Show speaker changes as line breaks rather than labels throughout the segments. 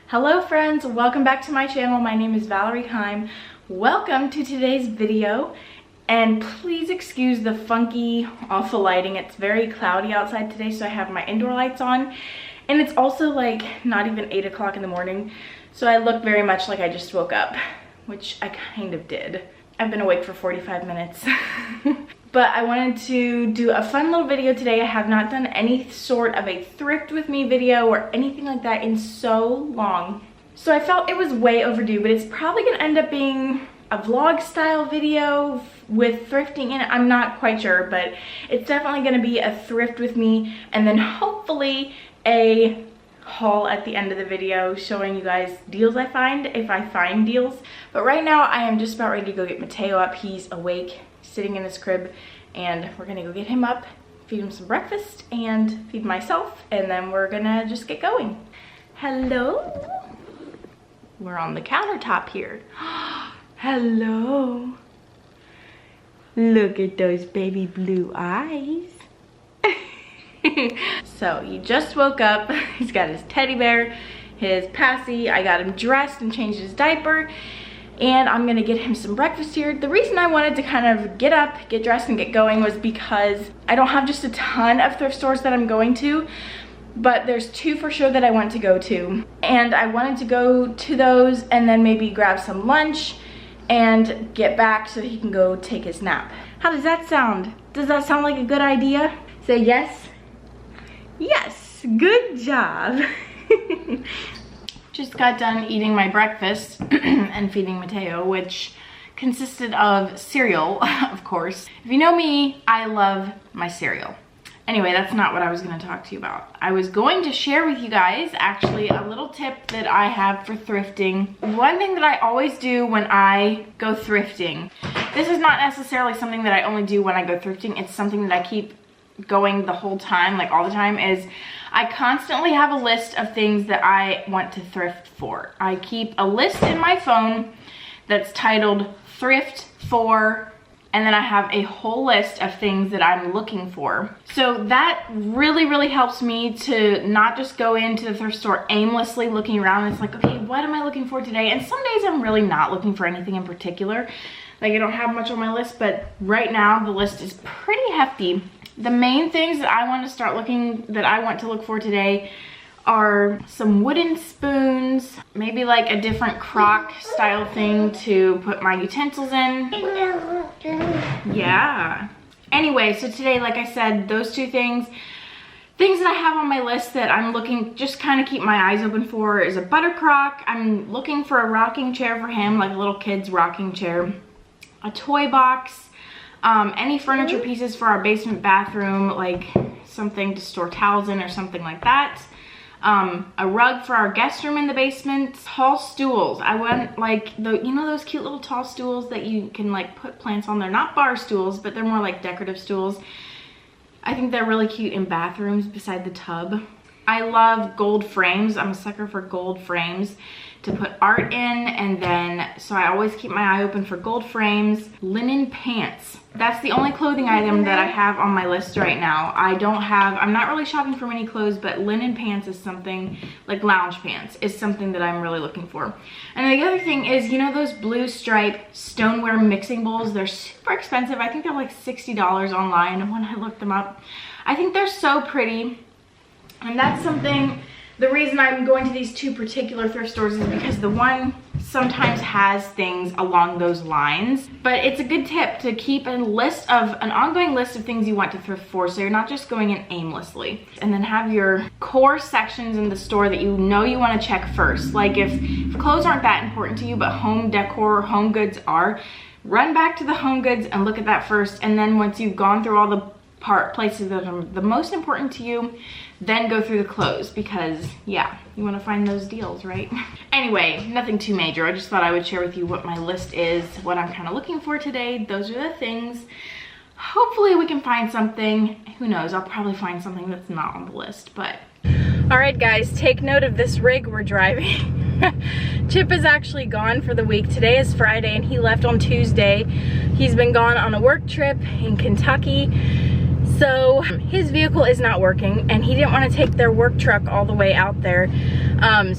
Hello friends, welcome back to my channel. My name is Valerie Keim. Welcome to today's video, and please excuse the funky, awful lighting. It's very cloudy outside today, so I have my indoor lights on, and it's also like not even 8 o'clock in the morning, so I look very much like I just woke up, which I kind of did. I've been awake for 45 minutes. But I wanted to do a fun little video today. I have not done any sort of a thrift with me video or anything like that in so long. So I felt it was way overdue, but it's probably gonna end up being a vlog style video with thrifting in it. I'm not quite sure, but it's definitely gonna be a thrift with me, and then hopefully a haul at the end of the video showing you guys deals I find, if I find deals. But right now I am just about ready to go get Mateo up. He's awake, sitting in his crib, and we're gonna go get him up, feed him some breakfast, and feed myself, and then we're gonna just get going. Hello? We're on the countertop here. Hello. Look at those baby blue eyes. So he just woke up. He's got his teddy bear, his passy. I got him dressed and changed his diaper, and I'm gonna get him some breakfast here. The reason I wanted to kind of get up, get dressed, and get going was because I don't have just a ton of thrift stores that I'm going to, but there's two for sure that I want to go to, and I wanted to go to those and then maybe grab some lunch and get back so he can go take his nap. How does that sound? Does that sound like a good idea? Say yes. Yes, good job. Just got done eating my breakfast and feeding Mateo, which consisted of cereal, of course. If you know me, I love my cereal. Anyway, that's not what I was going to talk to you about. I was going to share with you guys actually a little tip that I have for thrifting. One thing that I always do when I go thrifting, this is not necessarily something that I only do when I go thrifting, it's something that I keep going the whole time, like all the time, is I constantly have a list of things that I want to thrift for. I keep a list in my phone that's titled Thrift For, and then I have a whole list of things that I'm looking for. So that really helps me to not just go into the thrift store aimlessly looking around. It's like, okay, what am I looking for today? And some days I'm really not looking for anything in particular. Like I don't have much on my list, but right now the list is pretty hefty. The main things that I want to look for today are some wooden spoons, maybe like a different crock style thing to put my utensils in. Yeah. Anyway, so today, like I said, those two things that I have on my list that I'm looking, just kind of keep my eyes open for, is a butter crock. I'm looking for a rocking chair for him, like a little kid's rocking chair, a toy box, any furniture pieces for our basement bathroom, like something to store towels in or something like that, a rug for our guest room in the basement, tall stools. I want like you know those cute little tall stools that you can like put plants on. They're not bar stools, but they're more like decorative stools. I think they're really cute in bathrooms beside the tub. I love gold frames. I'm a sucker for gold frames to put art in, and then so I always keep my eye open for gold frames. Linen pants. That's the only clothing item that I have on my list right now. I'm not really shopping for many clothes, but linen pants is something, like lounge pants, is something that I'm really looking for. And the other thing is, you know those blue stripe stoneware mixing bowls? They're super expensive. I think they're like $60 online when I looked them up. I think they're so pretty. And that's something, the reason I'm going to these two particular thrift stores is because the one sometimes has things along those lines. But it's a good tip to keep an ongoing list of things you want to thrift for, so you're not just going in aimlessly. And then have your core sections in the store that you know you want to check first. Like if clothes aren't that important to you, but home decor, home goods are, run back to the home goods and look at that first. And then once you've gone through all the places that are the most important to you, then go through the clothes, because yeah, you want to find those deals, right? Anyway, nothing too major. I just thought I would share with you what my list is, what I'm kind of looking for today. Those are the things. Hopefully we can find something. Who knows, I'll probably find something that's not on the list, but all right guys, take note of this rig we're driving. Chip is actually gone for the week. Today is Friday and he left on Tuesday. He's been gone on a work trip in Kentucky. So his vehicle is not working, and he didn't want to take their work truck all the way out there.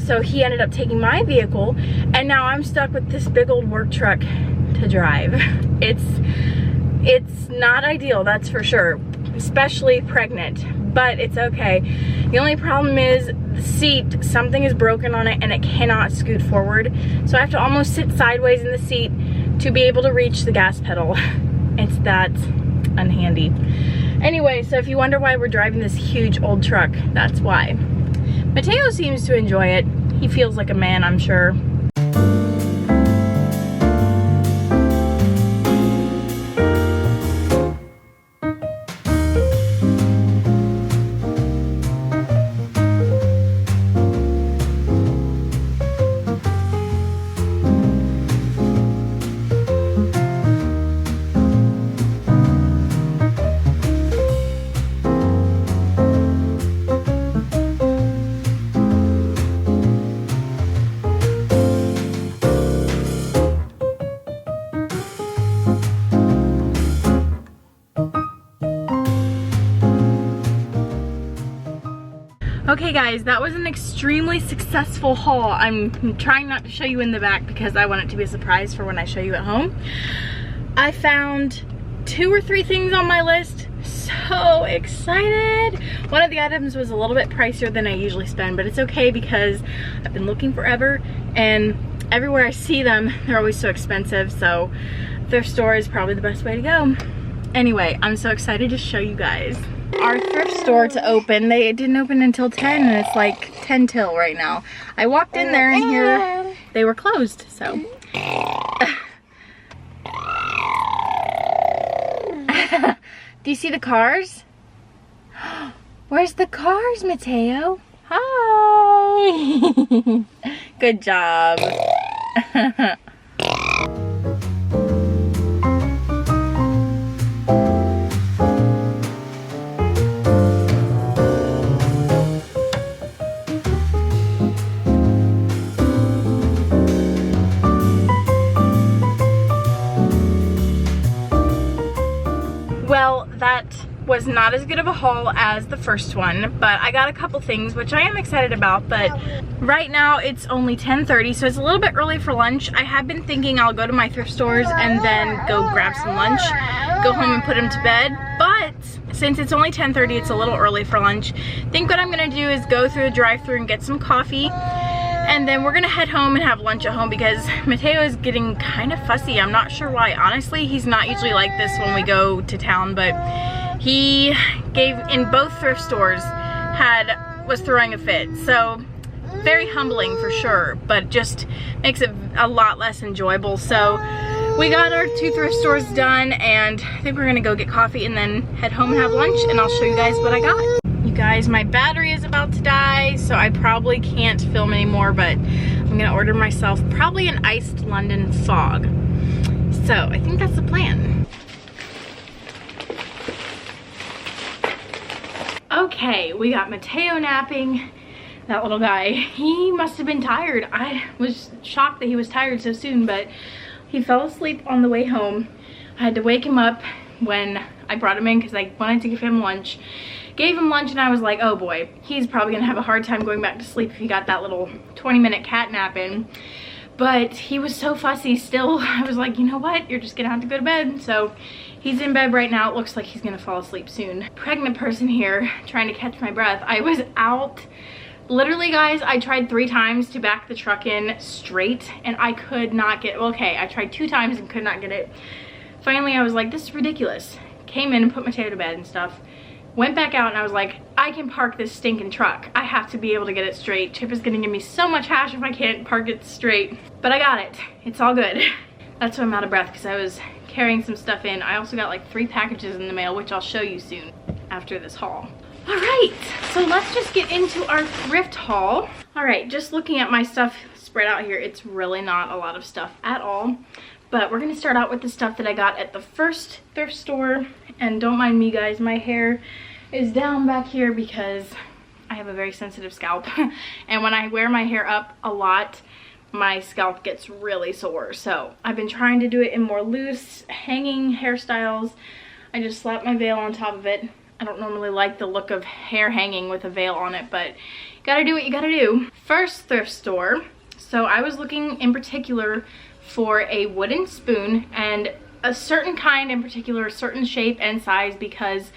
So he ended up taking my vehicle, and now I'm stuck with this big old work truck to drive. It's not ideal, that's for sure, especially pregnant, but it's okay. The only problem is the seat, something is broken on it and it cannot scoot forward. So I have to almost sit sideways in the seat to be able to reach the gas pedal. It's that unhandy. Anyway, so if you wonder why we're driving this huge old truck, that's why. Mateo seems to enjoy it. He feels like a man, I'm sure. Okay guys, that was an extremely successful haul. I'm trying not to show you in the back because I want it to be a surprise for when I show you at home. I found 2 or 3 things on my list. So excited. One of the items was a little bit pricier than I usually spend, but it's okay because I've been looking forever and everywhere I see them, they're always so expensive. So thrift store is probably the best way to go. Anyway, I'm so excited to show you guys. Our thrift store to open, it didn't open until 10 and it's like 10 till right now. I walked in there and here they were closed, so. Do you see the cars? Where's the cars, Mateo? Hi! Good job. Well, that was not as good of a haul as the first one, but I got a couple things which I am excited about. But right now it's only 10:30, so it's a little bit early for lunch. I have been thinking I'll go to my thrift stores and then go grab some lunch, go home and put him to bed. But since it's only 10:30, it's a little early for lunch. I think what I'm gonna do is go through the drive-thru and get some coffee, and then we're gonna head home and have lunch at home because Mateo is getting kind of fussy. I'm not sure why. Honestly, he's not usually like this when we go to town, but he gave, in both thrift stores, was throwing a fit. So very humbling for sure, but just makes it a lot less enjoyable. So we got our 2 thrift stores done, and I think we're gonna go get coffee and then head home and have lunch, and I'll show you guys what I got. You guys, my battery is about to die, so I probably can't film anymore, but I'm gonna order myself probably an iced London fog. So I think that's the plan. Okay, we got Mateo napping. That little guy, he must have been tired. I was shocked that he was tired so soon, but he fell asleep on the way home. I had to wake him up when I brought him in because I wanted to give him lunch. Gave him lunch and I was like, oh boy, he's probably gonna have a hard time going back to sleep if he got that little 20-minute cat nap in. But he was so fussy still. I was like, you know what? You're just gonna have to go to bed. So he's in bed right now. It looks like he's gonna fall asleep soon. Pregnant person here, trying to catch my breath. I was out. Literally, guys, I tried 3 times to back the truck in straight and I could not get, well, okay, I tried 2 times and could not get it. Finally, I was like, this is ridiculous. Came in and put Mateo to bed and stuff. Went back out and I was like, I can park this stinking truck. I have to be able to get it straight. Chip is gonna give me so much hash if I can't park it straight. But I got it. It's all good. That's why I'm out of breath, because I was carrying some stuff in. I also got like 3 packages in the mail, which I'll show you soon after this haul. All right, so let's just get into our thrift haul. All right, just looking at my stuff spread out here, it's really not a lot of stuff at all. But we're gonna start out with the stuff that I got at the first thrift store. And don't mind me, guys, my hair is down back here because I have a very sensitive scalp. And when I wear my hair up a lot, my scalp gets really sore. So I've been trying to do it in more loose, hanging hairstyles. I just slapped my veil on top of it. I don't normally like the look of hair hanging with a veil on it, but gotta do what you gotta do. First thrift store. So I was looking in particular for a wooden spoon, and a certain kind in particular, a certain shape and size, because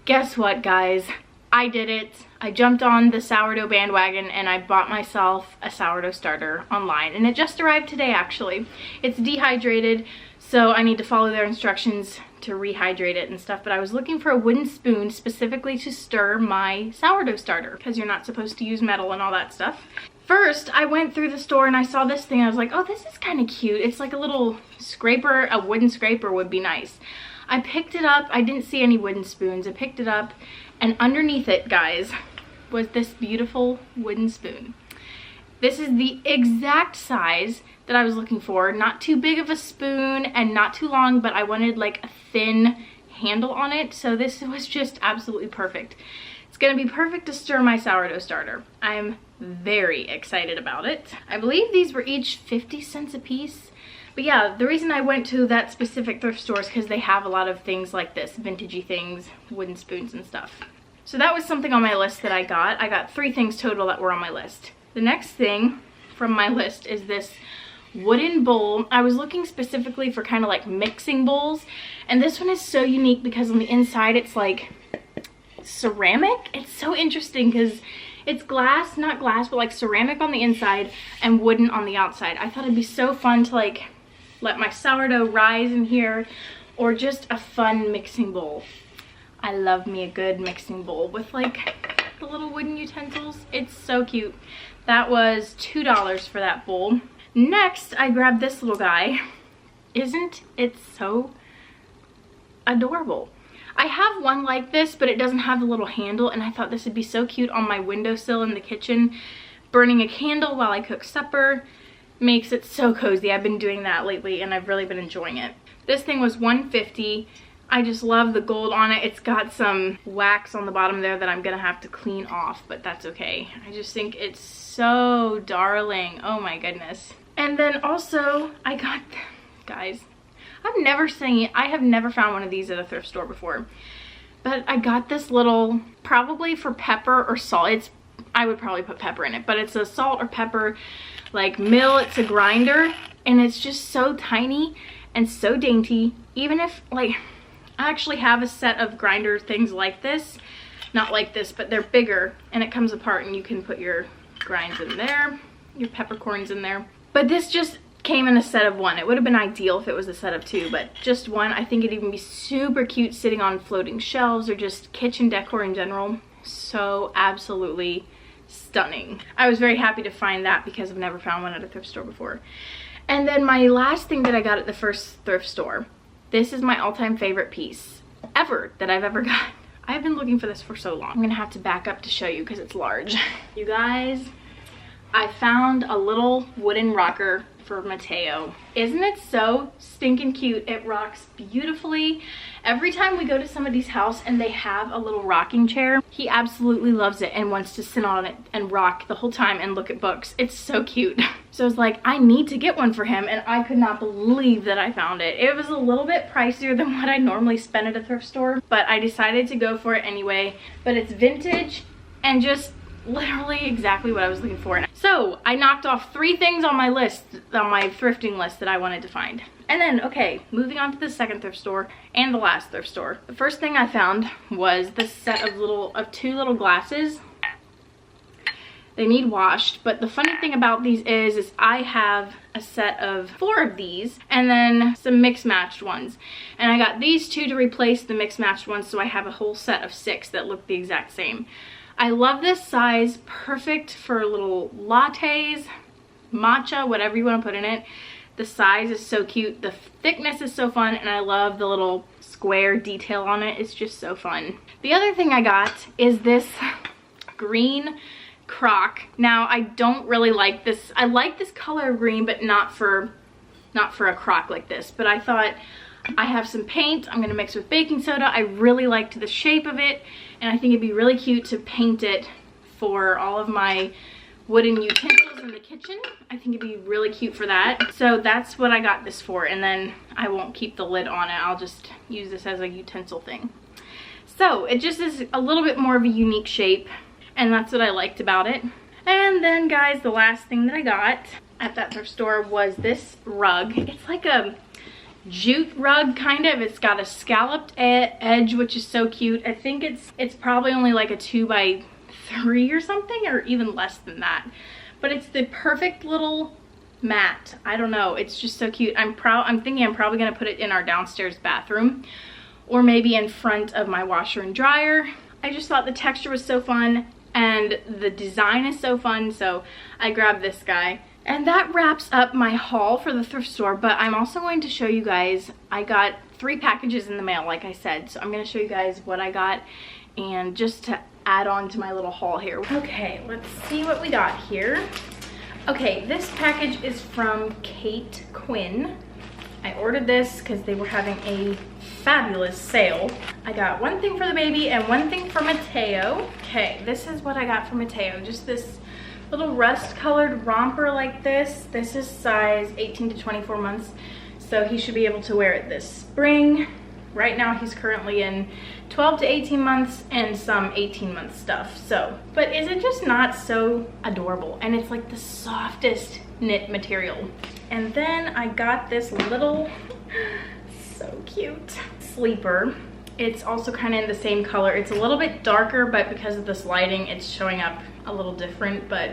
guess what, guys? I did it. I jumped on the sourdough bandwagon and I bought myself a sourdough starter online, and it just arrived today actually. It's dehydrated, so I need to follow their instructions to rehydrate it and stuff, but I was looking for a wooden spoon specifically to stir my sourdough starter, because you're not supposed to use metal and all that stuff. First, I went through the store and I saw this thing. I was like, oh, this is kind of cute. It's like a little scraper. A wooden scraper would be nice. I picked it up. I didn't see any wooden spoons. I picked it up, and underneath it, guys, was this beautiful wooden spoon. This is the exact size that I was looking for. Not too big of a spoon and not too long, but I wanted like a thin handle on it. So this was just absolutely perfect. It's gonna be perfect to stir my sourdough starter. I'm very excited about it. I believe these were each 50 cents a piece. But yeah, the reason I went to that specific thrift store is because they have a lot of things like this, vintagey things, wooden spoons and stuff. So that was something on my list that I got. I got 3 things total that were on my list. The next thing from my list is this wooden bowl. I was looking specifically for kind of like mixing bowls, and this one is so unique because on the inside it's like ceramic. It's so interesting because it's glass, not glass, but like ceramic on the inside and wooden on the outside. I thought it'd be so fun to like let my sourdough rise in here, or just a fun mixing bowl. I love me a good mixing bowl with like the little wooden utensils. It's so cute. That was $2 for that bowl. Next, I grabbed this little guy. Isn't it so adorable? I have one like this, but it doesn't have the little handle, and I thought this would be so cute on my windowsill in the kitchen. Burning a candle while I cook supper makes it so cozy. I've been doing that lately and I've really been enjoying it. This thing was $1.50. I just love the gold on it. It's got some wax on the bottom there that I'm gonna have to clean off, but that's okay. I just think it's so darling. Oh my goodness. And then also I got, guys, I have never found one of these at a thrift store before, but I got this little, probably for pepper or salt. I would probably put pepper in it, but it's a salt or pepper like mill. It's a grinder, and it's just so tiny and so dainty. Even if like, I actually have a set of grinder things like this, not like this, but they're bigger, and it comes apart and you can put your grinds in there, your peppercorns in there. But this just came in a set of 1. It would have been ideal if it was a set of 2, but just 1. I think it'd even be super cute sitting on floating shelves or just kitchen decor in general. So absolutely stunning. I was very happy to find that because I've never found one at a thrift store before. And then my last thing that I got at the first thrift store. This is my all-time favorite piece ever that I've ever got. I've been looking for this for so long. I'm gonna have to back up to show you because it's large. You guys, I found a little wooden rocker for Mateo. Isn't it so stinking cute? It rocks beautifully. Every time we go to somebody's house and they have a little rocking chair, he absolutely loves it and wants to sit on it and rock the whole time and look at books. It's so cute. So I was like, I need to get one for him, and I could not believe that I found it. It was a little bit pricier than what I normally spend at a thrift store, but I decided to go for it anyway. But it's vintage and just literally exactly what I was looking for. So I knocked off 3 things on my list, on my thrifting list, that I wanted to find. And then, okay, moving on to the second thrift store and the last thrift store. The first thing I found was this set of 2 little glasses. They need washed, but the funny thing about these is I have a set of 4 of these and then some mixed matched ones. And I got these 2 to replace the mixed matched ones, so I have a whole set of 6 that look the exact same. I love this size, perfect for little lattes, matcha, whatever you want to put in it. The size is so cute, the thickness is so fun, and I love the little square detail on it. It's just so fun. The other thing I got is this green crock. Now, I don't really like this. I like this color of green, but not for a crock like this. But I thought, I have some paint I'm gonna mix with baking soda. I really liked the shape of it, and I think it'd be really cute to paint it for all of my wooden utensils in the kitchen. I think it'd be really cute for that. So that's what I got this for, and then I won't keep the lid on it. I'll just use this as a utensil thing. So it just is a little bit more of a unique shape. and that's what I liked about it. And then guys, the last thing that I got at that thrift store was this rug. It's like a jute rug kind of. It's got a scalloped edge, which is so cute. I think it's probably only like a 2x3 or something, or even less than that, but it's the perfect little mat. I don't know, it's just so cute. I'm thinking I'm probably gonna put it in our downstairs bathroom, or maybe in front of my washer and dryer. I just thought the texture was so fun and the design is so fun, so I grabbed this guy. And that wraps up my haul for the thrift store, but I'm also going to show you guys, I got 3 packages in the mail, like I said, so I'm going to show you guys what I got, and just to add on to my little haul here. Okay, let's see what we got here. Okay, this package is from Kate Quinn. I ordered this because they were having a fabulous sale. I got 1 thing for the baby and 1 thing for Mateo. Okay, this is what I got for Mateo, just this little rust colored romper like this. This is size 18 to 24 months, so he should be able to wear it this spring. Right now he's currently in 12 to 18 months and some 18-month stuff. So, but is it just not so adorable? And it's like the softest knit material. And then I got this little, so cute, sleeper. It's also kind of in the same color. It's a little bit darker, but because of this lighting, it's showing up a little different, but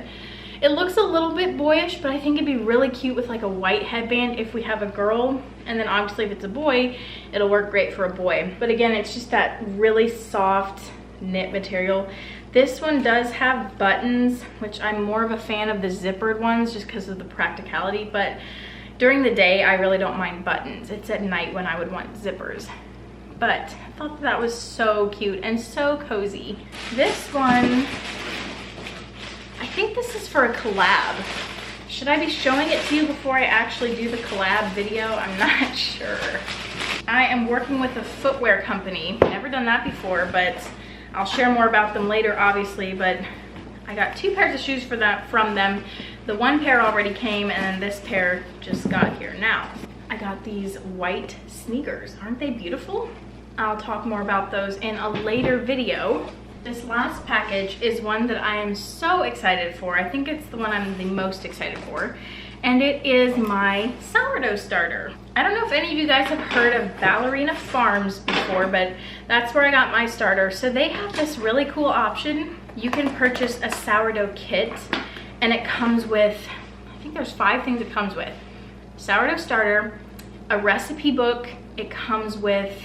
it looks a little bit boyish, but I think it'd be really cute with like a white headband if we have a girl, and then obviously if it's a boy, it'll work great for a boy. But again, it's just that really soft knit material. This one does have buttons, which I'm more of a fan of the zippered ones just because of the practicality, but during the day, I really don't mind buttons. It's at night when I would want zippers. But I thought that was so cute and so cozy. This one, I think this is for a collab. Should I be showing it to you before I actually do the collab video? I'm not sure. I am working with a footwear company. Never done that before, but I'll share more about them later, obviously. But I got 2 pairs of shoes from them. The 1 pair already came, and then this pair just got here now. I got these white sneakers. Aren't they beautiful? I'll talk more about those in a later video. This last package is one that I am so excited for. I think it's the one I'm the most excited for. And it is my sourdough starter. I don't know if any of you guys have heard of Valerie A Farms before, but that's where I got my starter. So they have this really cool option. You can purchase a sourdough kit, and it comes with, I think there's 5 things it comes with. Sourdough starter, a recipe book, it comes with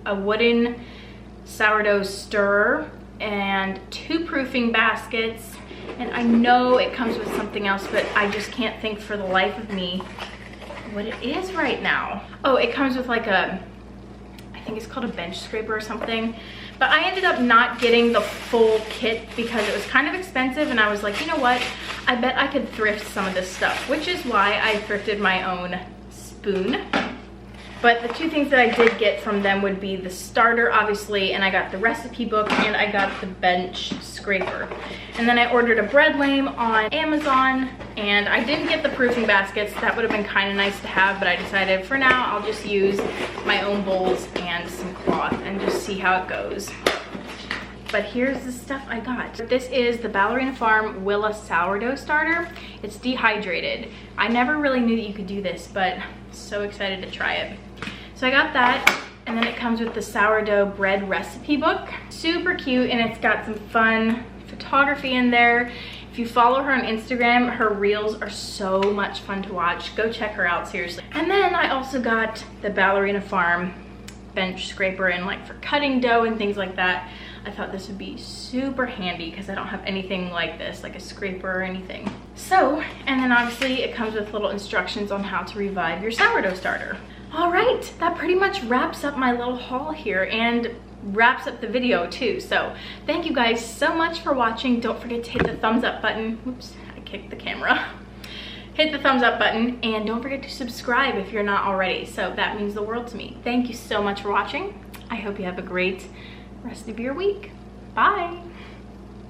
a wooden sourdough stirrer, and 2 proofing baskets, and I know it comes with something else, but I just can't think for the life of me what it is right now. Oh, it comes with like a, I think it's called a bench scraper or something, but I ended up not getting the full kit because it was kind of expensive, and I was like, you know what, I bet I could thrift some of this stuff, which is why I thrifted my own spoon. But the 2 things that I did get from them would be the starter, obviously, and I got the recipe book, and I got the bench scraper. And then I ordered a bread lame on Amazon, and I didn't get the proofing baskets. That would have been kind of nice to have, but I decided for now I'll just use my own bowls and some cloth and just see how it goes. But here's the stuff I got. This is the Valerie A Farm Willa sourdough starter. It's dehydrated. I never really knew that you could do this, but I'm so excited to try it. So I got that, and then it comes with the sourdough bread recipe book. Super cute, and it's got some fun photography in there. If you follow her on Instagram, her reels are so much fun to watch. Go check her out, seriously. And then I also got the Valerie A Farm bench scraper, and like for cutting dough and things like that. I thought this would be super handy because I don't have anything like this, like a scraper or anything. So, and then obviously it comes with little instructions on how to revive your sourdough starter. All right, that pretty much wraps up my little haul here and wraps up the video too. So thank you guys so much for watching. Don't forget to hit the thumbs up button. Oops, I kicked the camera. Hit the thumbs up button, and don't forget to subscribe if you're not already. So that means the world to me. Thank you so much for watching. I hope you have a great rest of your week. Bye.